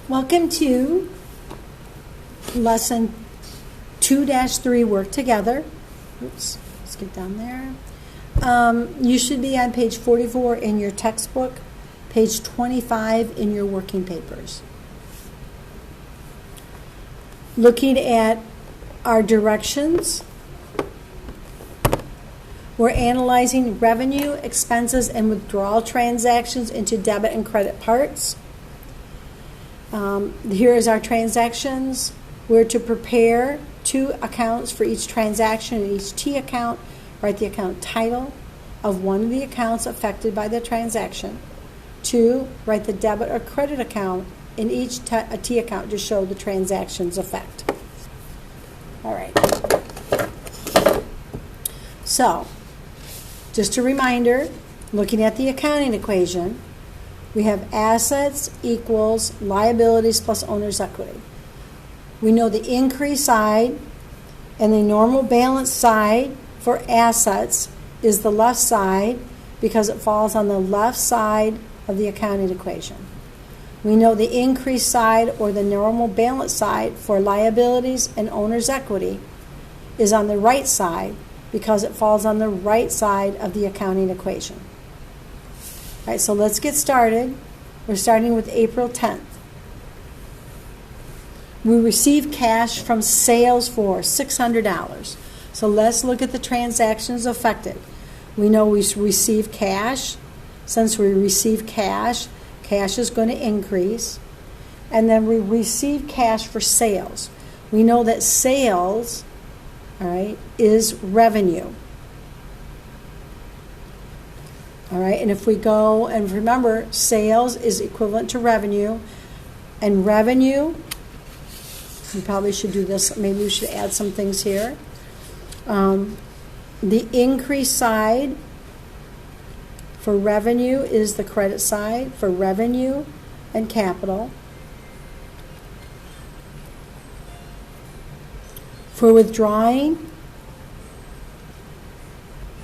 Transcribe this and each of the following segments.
Welcome to lesson 2-3, work together. Oops, let's get down there. You should be on page 44 in your textbook, page 25 in your working papers. Looking at our directions, we're analyzing revenue, expenses, and withdrawal transactions into debit and credit parts. Here is our transactions. We're to prepare 2 accounts for each transaction in each T account. Write the account title of one of the accounts affected by the transaction. 2, write the debit or credit account in each T account to show the transaction's effect. All right. So, just a reminder, looking at the accounting equation, we have assets equals liabilities plus owner's equity. We know the increase side and the normal balance side for assets is the left side because it falls on the left side of the accounting equation. We know the increase side or the normal balance side for liabilities and owner's equity is on the right side because it falls on the right side of the accounting equation. All right, so let's get started. We're starting with April 10th. We received cash from sales for $600. So let's look at the transactions affected. We know we received cash. Since we received cash, cash is going to increase. And then we received cash for sales. We know that sales, all right, is revenue. All right, and if we go and remember, sales is equivalent to revenue, and revenue, we probably should do this, maybe we should add some things here. The increase side for revenue is the credit side for revenue and capital. For withdrawing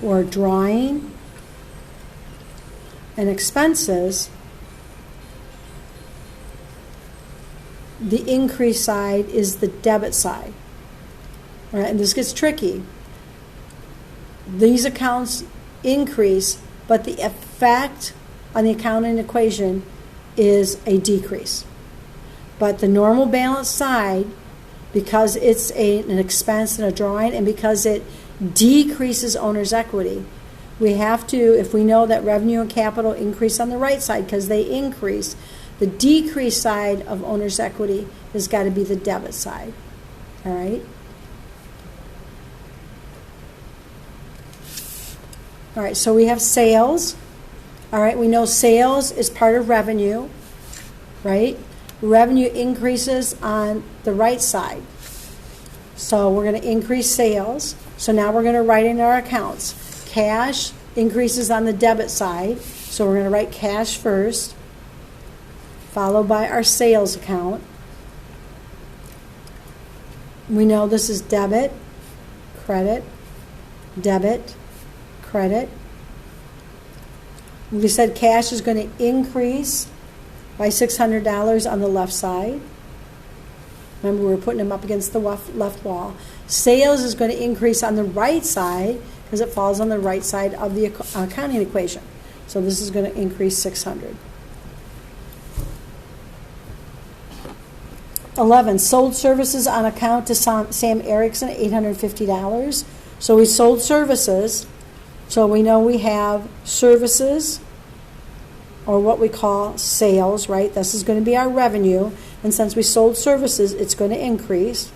or drawing and expenses, the increase side is the debit side. All right, and this gets tricky. These accounts increase, but the effect on the accounting equation is a decrease. But the normal balance side, because it's an expense and a drawing, and because it decreases owner's equity, we have to, if we know that revenue and capital increase on the right side because they increase, the decrease side of owner's equity has got to be the debit side. All right? All right, so we have sales. All right, we know sales is part of revenue, right? Revenue increases on the right side. So we're going to increase sales. So now we're going to write in our accounts. Cash increases on the debit side, so we're going to write cash first, followed by our sales account. We know this is debit, credit, debit, credit. We said cash is going to increase by $600 on the left side. Remember, we were putting them up against the left wall. Sales is going to increase on the right side because it falls on the right side of the accounting equation. So this is going to increase 600. 11, sold services on account to Sam Erickson, $850. So we sold services. So we know we have services, or what we call sales, right? This is going to be our revenue. And since we sold services, it's going to increase.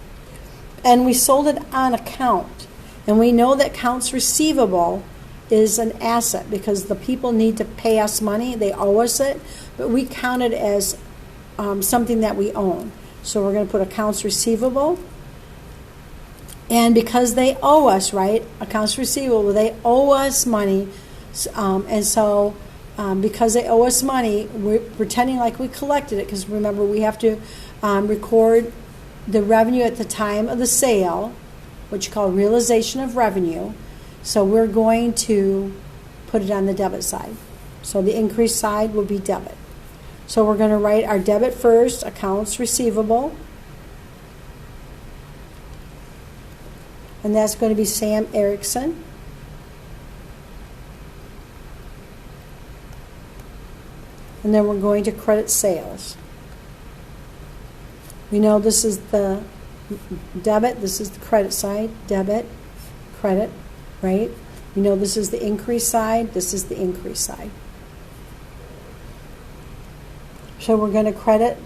And we sold it on account. And we know that accounts receivable is an asset because the people need to pay us money. They owe us it. But we count it as something that we own. So we're going to put accounts receivable. And because they owe us, right, accounts receivable, they owe us money. And so because they owe us money, we're pretending like we collected it because remember, we have to record the revenue at the time of the sale, which you call realization of revenue. So we're going to put it on the debit side. So the increased side will be debit. So we're going to write our debit first, accounts receivable. And that's going to be Sam Erickson. And then we're going to credit sales. We know this is the debit, this is the credit side, debit, credit, right? We know this is the increase side, this is the increase side. So we're going to credit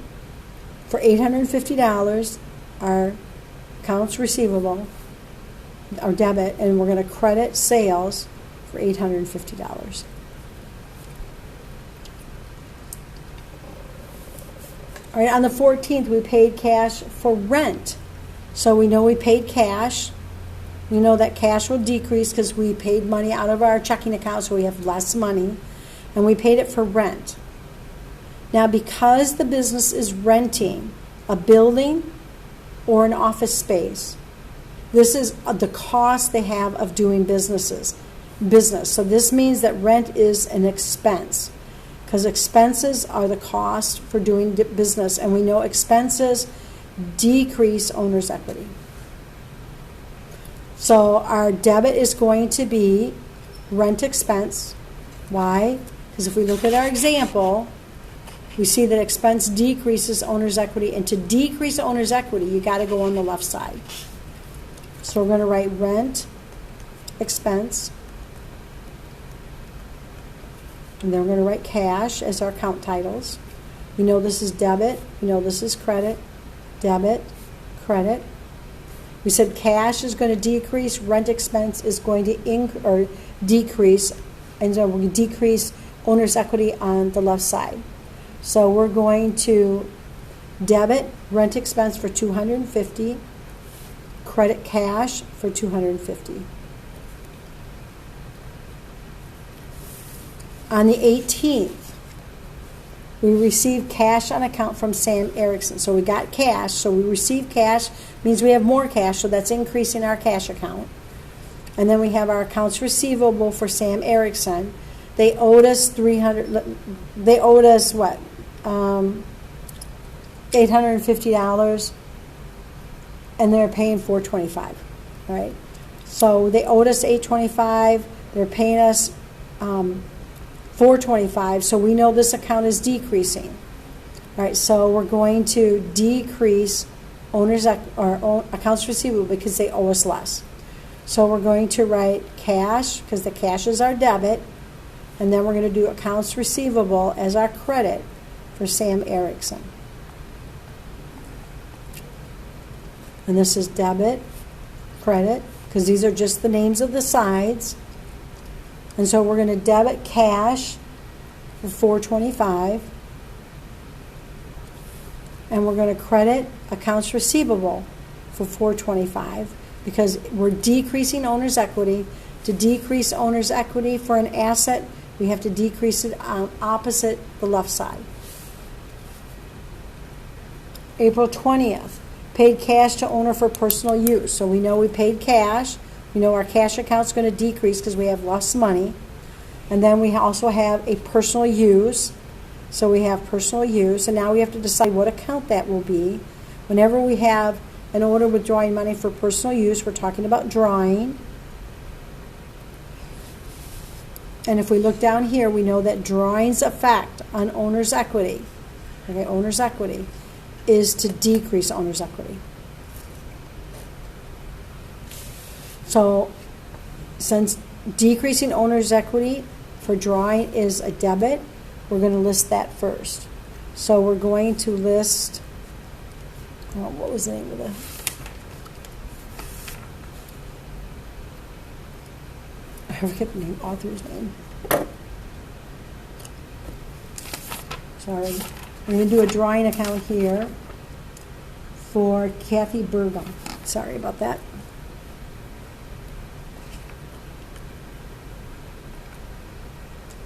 for $850 our accounts receivable, our debit, and we're going to credit sales for $850. All right, on the 14th, we paid cash for rent. So we know we paid cash. We know that cash will decrease because we paid money out of our checking account, so we have less money. And we paid it for rent. Now, because the business is renting a building or an office space, this is the cost they have of doing business. So this means that rent is an expense, because expenses are the cost for doing business, and we know expenses decrease owner's equity. So our debit is going to be rent expense. Why? Because if we look at our example, we see that expense decreases owner's equity, and to decrease owner's equity, you got to go on the left side. So we're going to write rent expense. And then we're going to write cash as our account titles. We know this is debit. We know this is credit. Debit, credit. We said cash is going to decrease. Rent expense is going to decrease. And so we're going to decrease owner's equity on the left side. So we're going to debit rent expense for $250. Credit cash for $250. On the 18th, we received cash on account from Sam Erickson. So we got cash, so we received cash, means we have more cash, so that's increasing our cash account. And then we have our accounts receivable for Sam Erickson. They owed us what? $850, and they're paying $425, right? So they owed us $825, they're paying us $425, so we know this account is decreasing. All right, so we're going to decrease accounts receivable because they owe us less. So we're going to write cash, because the cash is our debit, and then we're going to do accounts receivable as our credit for Sam Erickson. And this is debit, credit, because these are just the names of the sides. And so we're going to debit cash for $425. And we're going to credit accounts receivable for $425, because we're decreasing owner's equity. To decrease owner's equity for an asset, we have to decrease it opposite the left side. April 20th, paid cash to owner for personal use. So we know we paid cash. We know our cash account's going to decrease because we have less money. And then we also have a personal use. So we have personal use, and now we have to decide what account that will be. Whenever we have an order withdrawing money for personal use, we're talking about drawing. And if we look down here, we know that drawing's effect on owner's equity, okay, owner's equity, is to decrease owner's equity. So since decreasing owner's equity for drawing is a debit, we're going to list that first. So we're going to list, what was the name of the? I forget the name, author's name. Sorry. We're going to do a drawing account here for Kathy Burgum. Sorry about that.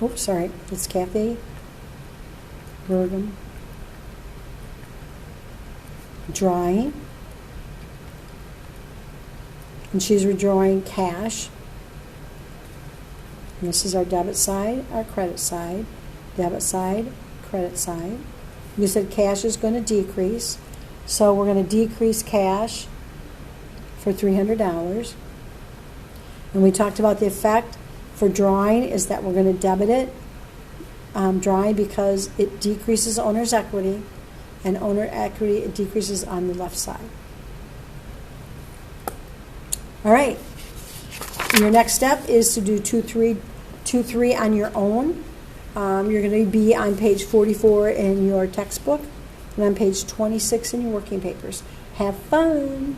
Oops, sorry. It's Kathy Burgum. Drawing. And she's withdrawing cash. And this is our debit side, our credit side. Debit side, credit side. We said cash is going to decrease, so we're going to decrease cash for $300. And we talked about the effect for drawing is that we're going to debit it, drawing, because it decreases owner's equity, and owner equity, it decreases on the left side. All right. Your next step is to do 2-3 on your own. You're going to be on page 44 in your textbook and on page 26 in your working papers. Have fun.